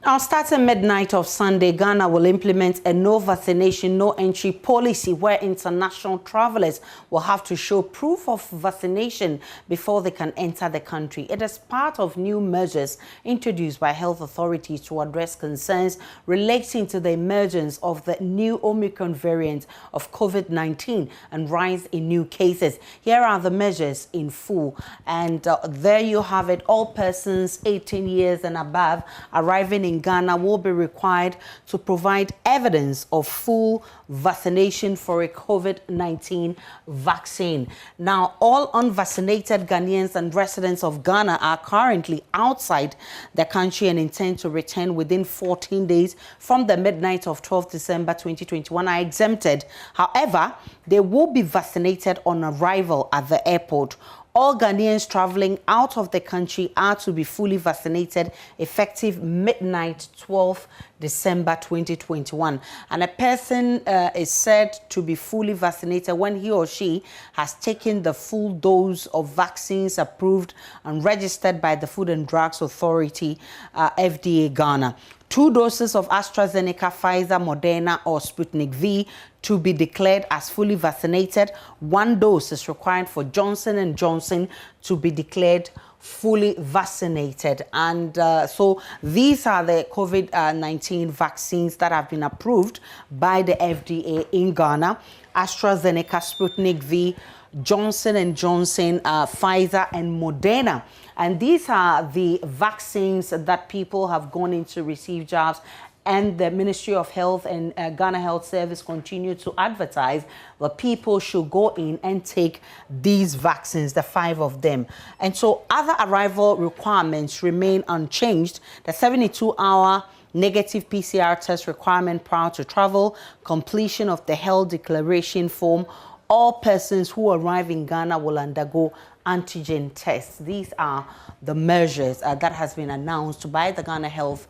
Now, starting midnight of Sunday, Ghana will implement a no vaccination, no entry policy where international travelers will have to show proof of vaccination before they can enter the country. It is part of new measures introduced by health authorities to address concerns relating to the emergence of the new Omicron variant of COVID-19 and rise in new cases. Here are the measures in full. And there you have it. All persons 18 years and above arriving in Ghana will be required to provide evidence of full vaccination for a COVID-19 vaccine. Now, all unvaccinated Ghanaians and residents of Ghana are currently outside the country and intend to return within 14 days from the midnight of 12 December 2021 are exempted. However, they will be vaccinated on arrival at the airport. All Ghanaians traveling out of the country are to be fully vaccinated effective midnight 12 December 2021. And a person is said to be fully vaccinated when he or she has taken the full dose of vaccines approved and registered by the Food and Drugs Authority, FDA Ghana. 2 doses of AstraZeneca, Pfizer, Moderna, or Sputnik V to be declared as fully vaccinated. 1 dose is required for Johnson & Johnson to be declared fully vaccinated. And so these are the COVID-19 vaccines that have been approved by the FDA in Ghana: AstraZeneca, Sputnik V, Johnson & Johnson, Pfizer, and Moderna. And these are the vaccines that people have gone in to receive jobs. And the Ministry of Health and Ghana Health Service continue to advertise that people should go in and take these vaccines, the 5 of them. And so other arrival requirements remain unchanged. The 72-hour negative PCR test requirement prior to travel, completion of the health declaration form. All persons who arrive in Ghana will undergo antigen tests. These are the measures that has been announced by the Ghana Health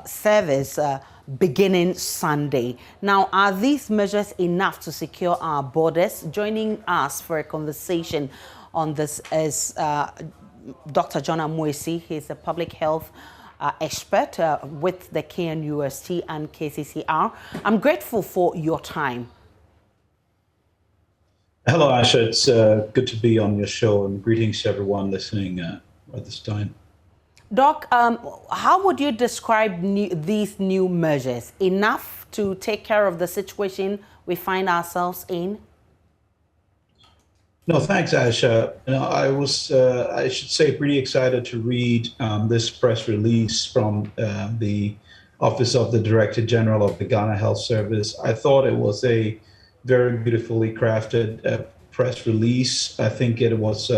Service beginning Sunday. Now, are these measures enough to secure our borders? Joining us for a conversation on this is Dr. John Amoisi. He's a public health expert with the KNUST and KCCR. I'm grateful for your time. Hello, Asha. It's good to be on your show, and greetings to everyone listening at this time. Doc, how would you describe these new measures? Enough to take care of the situation we find ourselves in? No, thanks, Asha. I was, I should say, pretty excited to read this press release from the Office of the Director General of the Ghana Health Service. I thought it was a very beautifully crafted press release. I think it was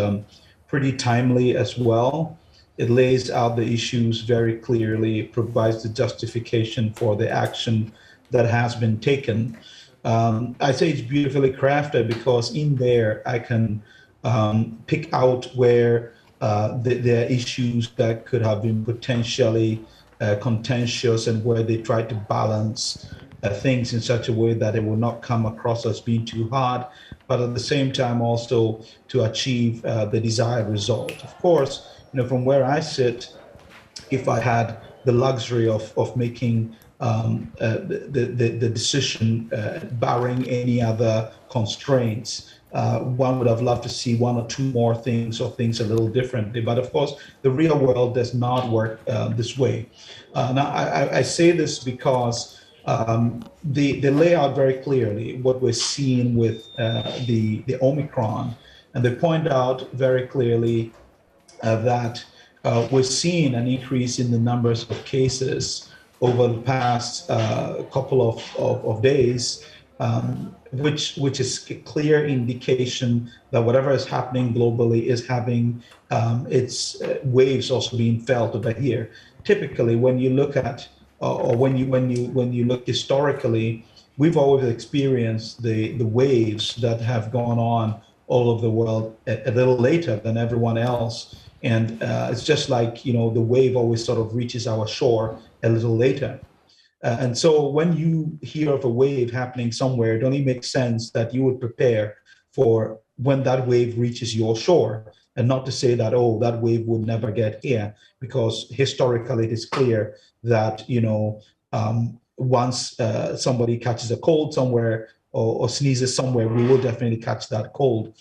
pretty timely as well. It lays out the issues very clearly, provides the justification for the action that has been taken. I say it's beautifully crafted because in there I can pick out where there are issues that could have been potentially contentious and where they tried to balance things in such a way that it will not come across as being too hard, but at the same time also to achieve the desired result. Of course, from where I sit, if I had the luxury of making the decision barring any other constraints, one would have loved to see 1 or 2 more things or things a little differently. But of course, the real world does not work this way. Now, I say this because they lay out very clearly what we're seeing with the Omicron, and they point out very clearly that we're seeing an increase in the numbers of cases over the past couple of days, which is a clear indication that whatever is happening globally is having its waves also being felt over here. Typically, when you look at or when you look historically, we've always experienced the waves that have gone on all over the world a little later than everyone else. And it's just like, the wave always sort of reaches our shore a little later. And so when you hear of a wave happening somewhere, it only makes sense that you would prepare for when that wave reaches your shore. And not to say that, oh, that wave would never get here, because historically it is clear that, once somebody catches a cold somewhere or sneezes somewhere, we will definitely catch that cold,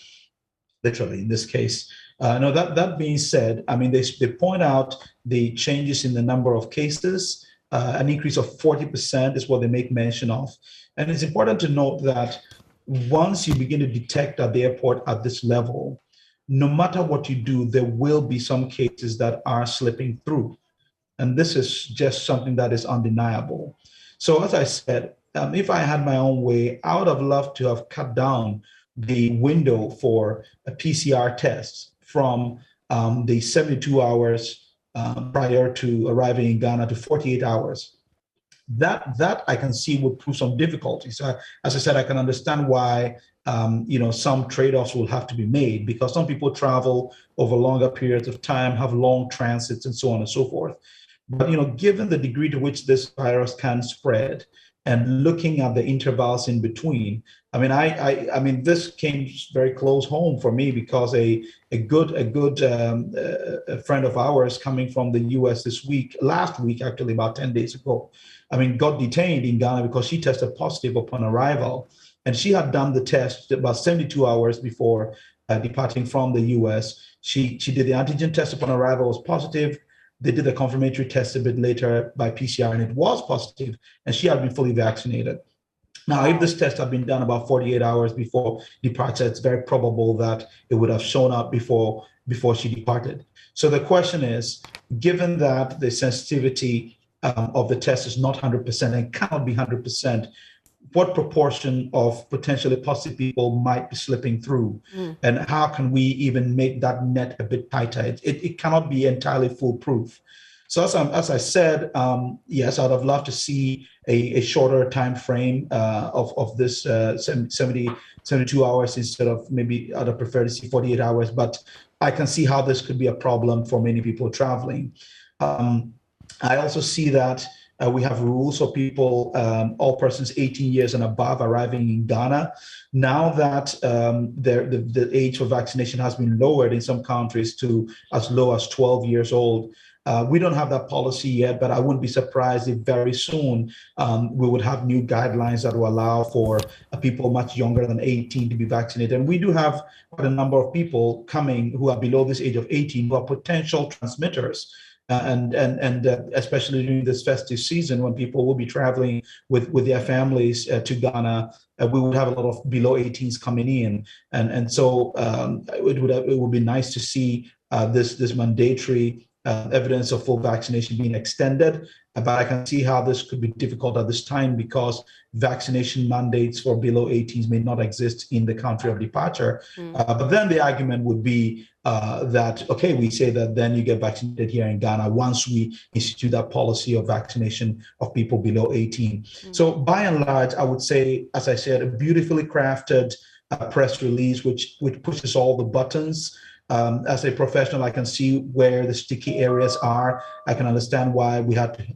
literally in this case. No, that being said, I mean, they point out the changes in the number of cases, an increase of 40% is what they make mention of. And it's important to note that once you begin to detect at the airport at this level, no matter what you do, there will be some cases that are slipping through. And this is just something that is undeniable. So as I said, if I had my own way, I would have loved to have cut down the window for a PCR test from the 72 hours prior to arriving in Ghana to 48 hours. That I can see would prove some difficulties. As I said, I can understand why some trade-offs will have to be made, because some people travel over longer periods of time, have long transits, and so on and so forth. But given the degree to which this virus can spread, and looking at the intervals in between, I mean, this came very close home for me, because a good friend of ours coming from the U.S. last week, actually about 10 days ago, got detained in Ghana because she tested positive upon arrival, and she had done the test about 72 hours before departing from the U.S. She did the antigen test upon arrival, was positive. They did a confirmatory test a bit later by PCR, and it was positive, and she had been fully vaccinated. Now, if this test had been done about 48 hours before departure, it's very probable that it would have shown up before she departed. So the question is, given that the sensitivity of the test is not 100% and cannot be 100%, what proportion of potentially positive people might be slipping through? And how can we even make that net a bit tighter? It cannot be entirely foolproof. So as I said, yes, I'd have loved to see a shorter time frame of this 72 hours instead of, maybe I'd have preferred to see 48 hours, but I can see how this could be a problem for many people traveling. I also see that we have rules for people, all persons 18 years and above arriving in Ghana. Now that the age for vaccination has been lowered in some countries to as low as 12 years old, we don't have that policy yet, but I wouldn't be surprised if very soon we would have new guidelines that will allow for people much younger than 18 to be vaccinated. And we do have quite a number of people coming who are below this age of 18 who are potential transmitters. And especially during this festive season, when people will be traveling with their families to Ghana, we would have a lot of below 18s coming in, and so it would be nice to see this mandatory evidence of full vaccination being extended. But I can see how this could be difficult at this time, because vaccination mandates for below 18s may not exist in the country of departure. But then the argument would be that, okay, we say that then you get vaccinated here in Ghana once we institute that policy of vaccination of people below 18. So by and large, I would say, as I said, a beautifully crafted press release, which pushes all the buttons. As a professional, I can see where the sticky areas are. I can understand why we had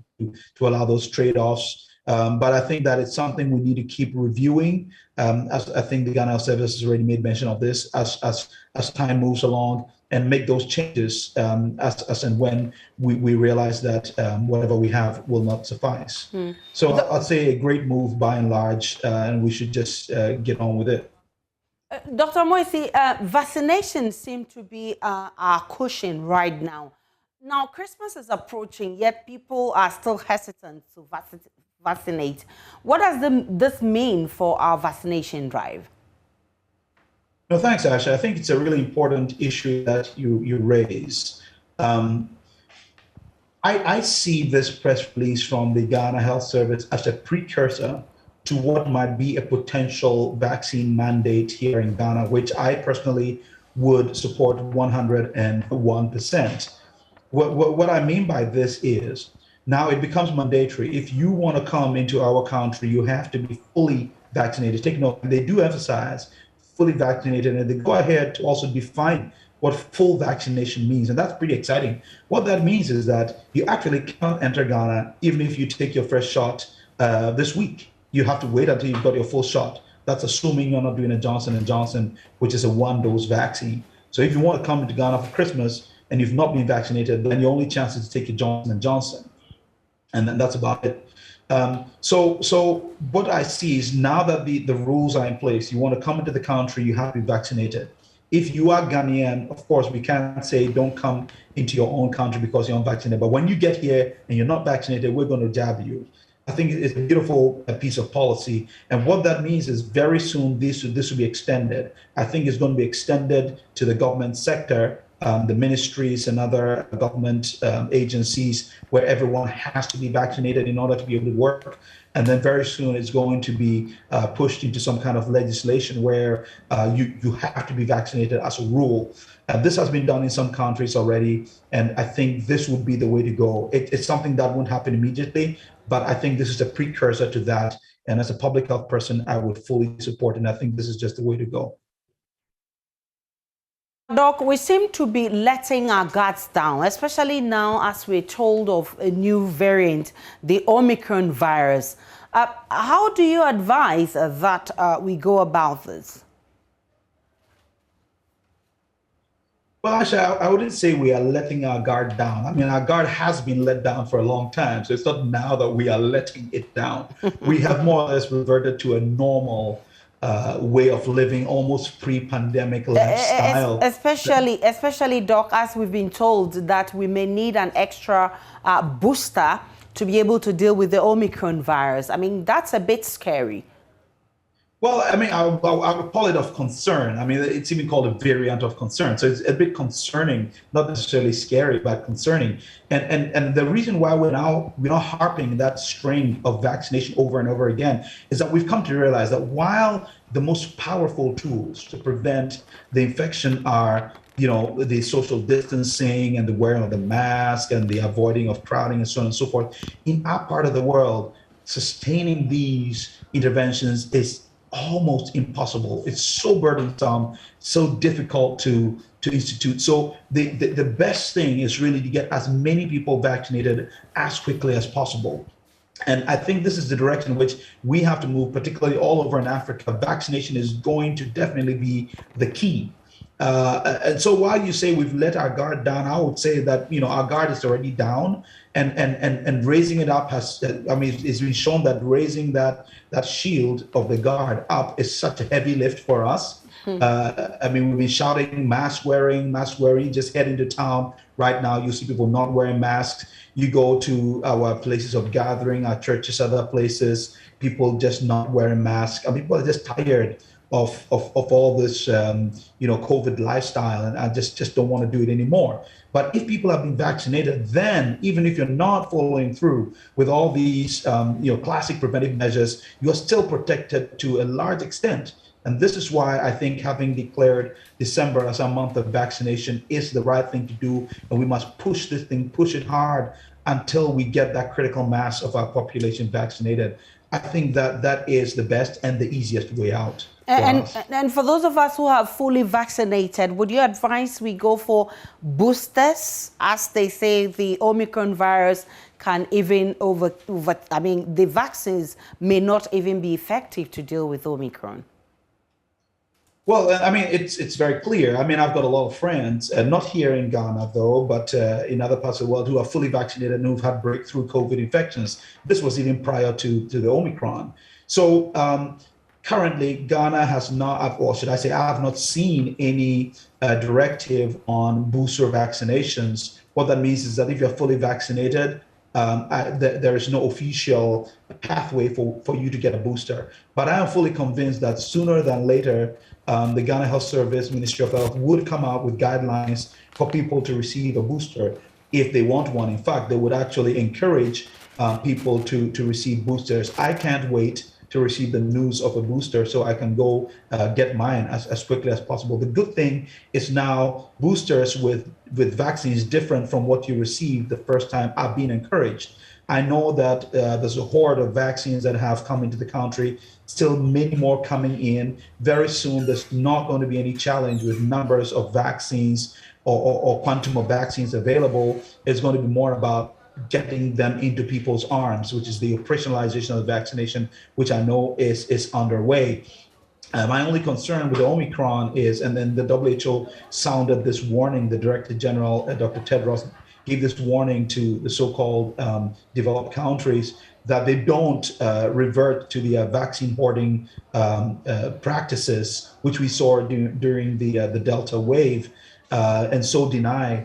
to allow those trade-offs. But I think that it's something we need to keep reviewing. As I think the Ghana Health Service has already made mention of this, as time moves along, and make those changes as and when we realize that whatever we have will not suffice. So I'd say a great move by and large, and we should just get on with it. Dr. Moisi, vaccination seems to be our cushion right now. Now, Christmas is approaching, yet people are still hesitant to vaccinate. What does this mean for our vaccination drive? No, thanks, Asha. I think it's a really important issue that you raise. I see this press release from the Ghana Health Service as a precursor to what might be a potential vaccine mandate here in Ghana, which I personally would support 101%. What I mean by this is, now it becomes mandatory. If you want to come into our country, you have to be fully vaccinated. Take note, they do emphasize fully vaccinated, and they go ahead to also define what full vaccination means. And that's pretty exciting. What that means is that you actually can't enter Ghana even if you take your first shot this week. You have to wait until you've got your full shot. That's assuming you're not doing a Johnson & Johnson, which is a one-dose vaccine. So if you want to come to Ghana for Christmas and you've not been vaccinated, then your only chance is to take your Johnson and Johnson, and then that's about it. So what I see is now that the rules are in place, you want to come into the country, you have to be vaccinated. If you are Ghanaian, of course, we can't say don't come into your own country because you're unvaccinated. But when you get here and you're not vaccinated, we're going to jab you. I think it's a beautiful piece of policy. And what that means is very soon this will be extended. I think it's going to be extended to the government sector, the ministries and other government agencies where everyone has to be vaccinated in order to be able to work. And then very soon it's going to be pushed into some kind of legislation where you have to be vaccinated as a rule. This has been done in some countries already, and I think this would be the way to go. It's something that won't happen immediately, but I think this is a precursor to that. And as a public health person, I would fully support it, and I think this is just the way to go. Doc, we seem to be letting our guards down, especially now as we're told of a new variant, the Omicron virus. How do you advise that we go about this? Well, actually, I wouldn't say we are letting our guard down. I mean, our guard has been let down for a long time. So it's not now that we are letting it down. We have more or less reverted to a normal way of living, almost pre-pandemic lifestyle. Especially, Doc, as we've been told that we may need an extra booster to be able to deal with the Omicron virus. I mean, that's a bit scary. Well, I mean, I would call it of concern. I mean, it's even called a variant of concern. So it's a bit concerning, not necessarily scary, but concerning. And the reason why we're now harping that string of vaccination over and over again is that we've come to realize that while the most powerful tools to prevent the infection are, the social distancing and the wearing of the mask and the avoiding of crowding and so on and so forth, in our part of the world, sustaining these interventions is almost impossible. It's so burdensome, so difficult to institute. So the best thing is really to get as many people vaccinated as quickly as possible. And I think this is the direction in which we have to move, particularly all over in Africa. Vaccination is going to definitely be the key. And so while you say we've let our guard down, I would say that, our guard is already down, and raising it up has, it's been shown that raising that shield of the guard up is such a heavy lift for us. We've been shouting mask wearing, just head into town. Right now, you see people not wearing masks. You go to our places of gathering, our churches, other places, people just not wearing masks. People are just tired of all this, COVID lifestyle, and I just don't want to do it anymore. But if people have been vaccinated, then even if you're not following through with all these, classic preventive measures, you're still protected to a large extent. And this is why I think having declared December as a month of vaccination is the right thing to do. And we must push this thing, push it hard until we get that critical mass of our population vaccinated. I think that is the best and the easiest way out. And for those of us who are fully vaccinated, would you advise we go for boosters? As they say, the Omicron virus can even the vaccines may not even be effective to deal with Omicron. Well, it's very clear. I've got a lot of friends, not here in Ghana, though, but in other parts of the world who are fully vaccinated and who've had breakthrough COVID infections. This was even prior to the Omicron. So currently, Ghana has not, or should I say, I have not seen any directive on booster vaccinations. What that means is that if you're fully vaccinated, there is no official pathway for you to get a booster. But I am fully convinced that sooner than later, the Ghana Health Service, Ministry of Health, would come out with guidelines for people to receive a booster if they want one. In fact, they would actually encourage people to receive boosters. I can't wait to receive the news of a booster so I can go get mine as quickly as possible. The good thing is now boosters with vaccines different from what you received the first time are being encouraged. I know that there's a horde of vaccines that have come into the country, still many more coming in. Very soon, there's not going to be any challenge with numbers of vaccines or quantum of vaccines available. It's going to be more about getting them into people's arms, which is the operationalization of the vaccination, which I know is underway. My only concern with Omicron is, and then the WHO sounded this warning, the Director General, Dr. Tedros, gave this warning to the so-called developed countries that they don't revert to the vaccine hoarding practices, which we saw during the Delta wave, and so deny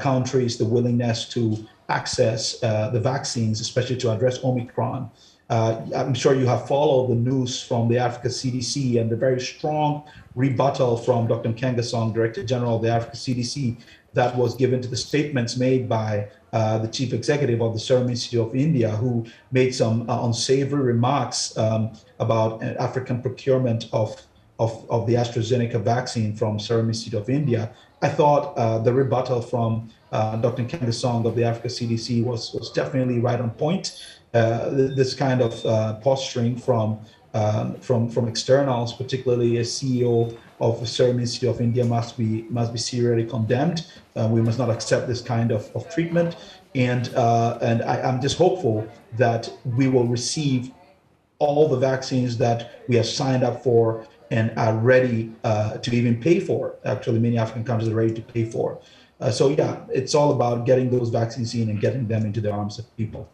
countries the willingness to access the vaccines, especially to address Omicron. I'm sure you have followed the news from the Africa CDC and the very strong rebuttal from Dr. Nkengasong, Director General of the Africa CDC, that was given to the statements made by the Chief Executive of the Serum Institute of India, who made some unsavory remarks about African procurement of the AstraZeneca vaccine from Serum Institute of India. I thought the rebuttal from Dr. Nkengasong of the Africa CDC was definitely right on point. This kind of posturing from externals, particularly a CEO of the Serum Institute of India, must be seriously condemned. We must not accept this kind of treatment, and I'm just hopeful that we will receive all the vaccines that we have signed up for and are ready to even pay for. Actually, many African countries are ready to pay for. So yeah, it's all about getting those vaccines in and getting them into the arms of people.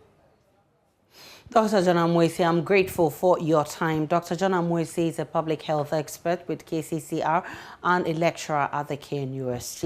Dr. John Amoisi, I'm grateful for your time. Dr. John Amoisi is a public health expert with KCCR and a lecturer at the KNUST.